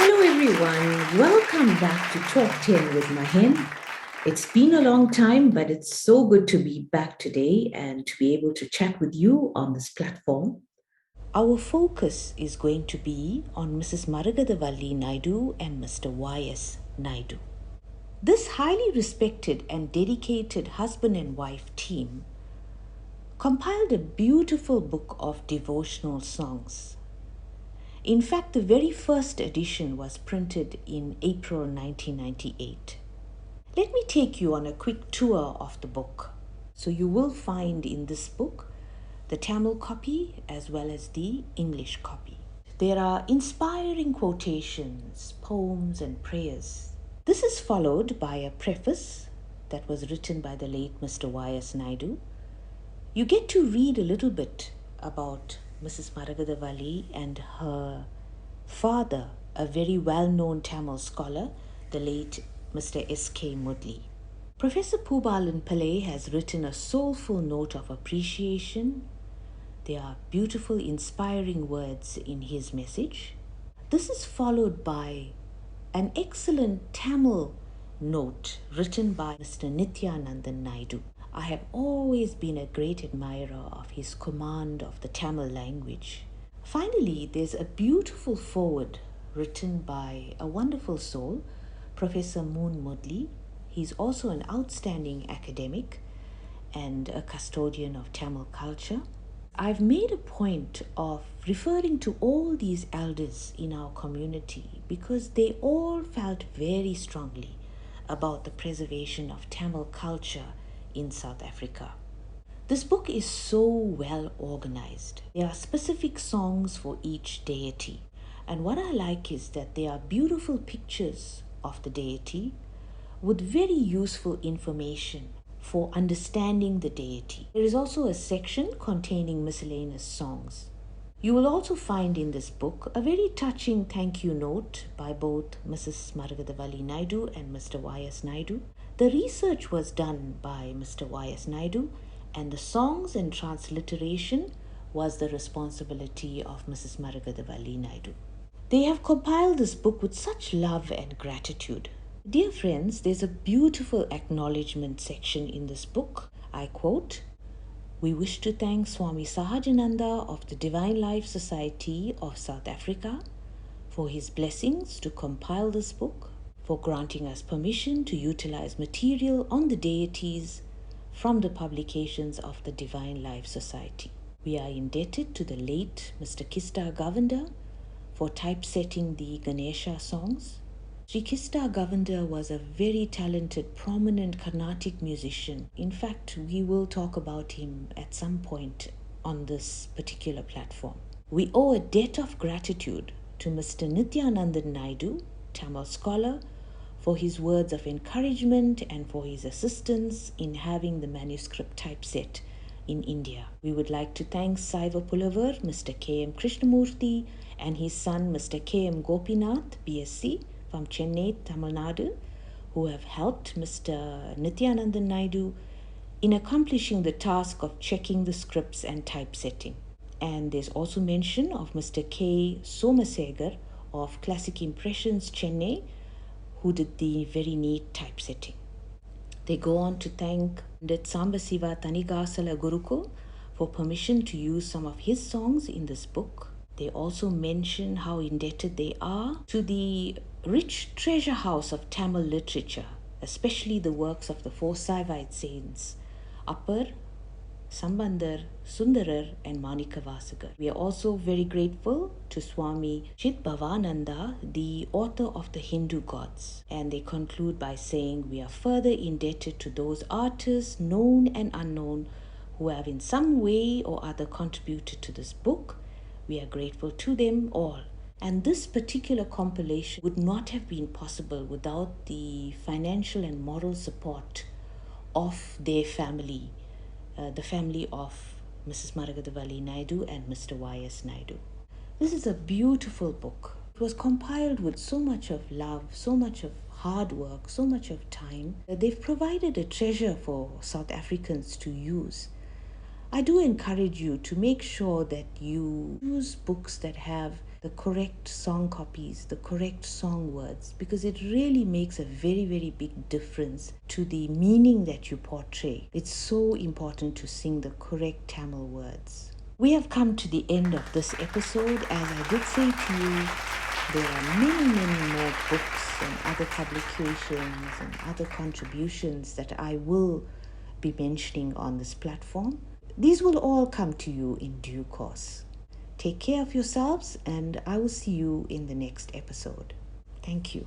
Hello, everyone. Welcome back to Talk 10 with Mahen. It's been a long time, but it's so good to be back today and to be able to chat with you on this platform. Our focus is going to be on Mrs. Maragathavalli Naidoo and Mr. Y.S Naidoo. This highly respected and dedicated husband and wife team compiled a beautiful book of devotional songs. In fact, the very first edition was printed in April 1998. Let me take you on a quick tour of the book. So you will find in this book the Tamil copy as well as the English copy. There are inspiring quotations, poems, and prayers. This is followed by a preface that was written by the late Mr. Y.S Naidoo. You get to read a little bit about Mrs. Maragathavalli and her father, a very well-known Tamil scholar, the late Mr. S.K. Mudli. Professor Mahenthri Pillay has written a soulful note of appreciation. There are beautiful, inspiring words in his message. This is followed by an excellent Tamil note written by Mr. Nithyanandan Naidoo. I have always been a great admirer of his command of the Tamil language. Finally, there's a beautiful foreword written by a wonderful soul, Professor Moon Mudli. He's also an outstanding academic and a custodian of Tamil culture. I've made a point of referring to all these elders in our community because they all felt very strongly about the preservation of Tamil culture in South Africa. This book is so well organized. There are specific songs for each deity. And what I like is that there are beautiful pictures of the deity with very useful information for understanding the deity. There is also a section containing miscellaneous songs. You will also find in this book a very touching thank you note by both Mrs. Maragathavalli Naidoo and Mr. Y.S Naidoo. The research was done by Mr. Y.S Naidoo, and the songs and transliteration was the responsibility of Mrs. Maragathavalli Naidoo. They have compiled this book with such love and gratitude. Dear friends, there's a beautiful acknowledgement section in this book. I quote, "We wish to thank Swami Sahajananda of the Divine Life Society of South Africa for his blessings to compile this book, for granting us permission to utilize material on the deities from the publications of the Divine Life Society. We are indebted to the late Mr. Kista Govender for typesetting the Ganesha songs. Sri Kista Govender was a very talented, prominent Carnatic musician. In fact, we will talk about him at some point on this particular platform. We owe a debt of gratitude to Mr. Nithyanandan Naidoo, Tamil scholar, for his words of encouragement and for his assistance in having the manuscript typeset in India. We would like to thank Saiva Pulavar, Mr. K.M. Krishnamurthy, and his son, Mr. K.M. Gopinath, BSc, from Chennai, Tamil Nadu, who have helped Mr. Nithyanandan Naidoo in accomplishing the task of checking the scripts and typesetting. And there's also mention of Mr. K. Somasegar of Classic Impressions, Chennai, who did the very neat typesetting. They go on to thank Pandit Sambasiva Tanigasala Gurukul for permission to use some of his songs in this book. They also mention how indebted they are to the rich treasure house of Tamil literature, especially the works of the four Saivite saints, Appar, Sambandar, Sundarar, and Manikavasagar. We are also very grateful to Swami Chit Bhavananda, the author of the Hindu gods. And they conclude by saying, we are further indebted to those artists, known and unknown, who have in some way or other contributed to this book. We are grateful to them all. And this particular compilation would not have been possible without the financial and moral support of their family, the family of Mrs. Maragathavalli Naidoo and Mr. Y.S Naidoo. This is a beautiful book. It was compiled with so much of love, so much of hard work, so much of time. They've provided a treasure for South Africans to use. I do encourage you to make sure that you use books that have the correct song copies, the correct song words, because it really makes a very, very big difference to the meaning that you portray. It's so important to sing the correct Tamil words. We have come to the end of this episode. As I did say to you, there are many, many more books and other publications and other contributions that I will be mentioning on this platform. These will all come to you in due course. Take care of yourselves, and I will see you in the next episode. Thank you.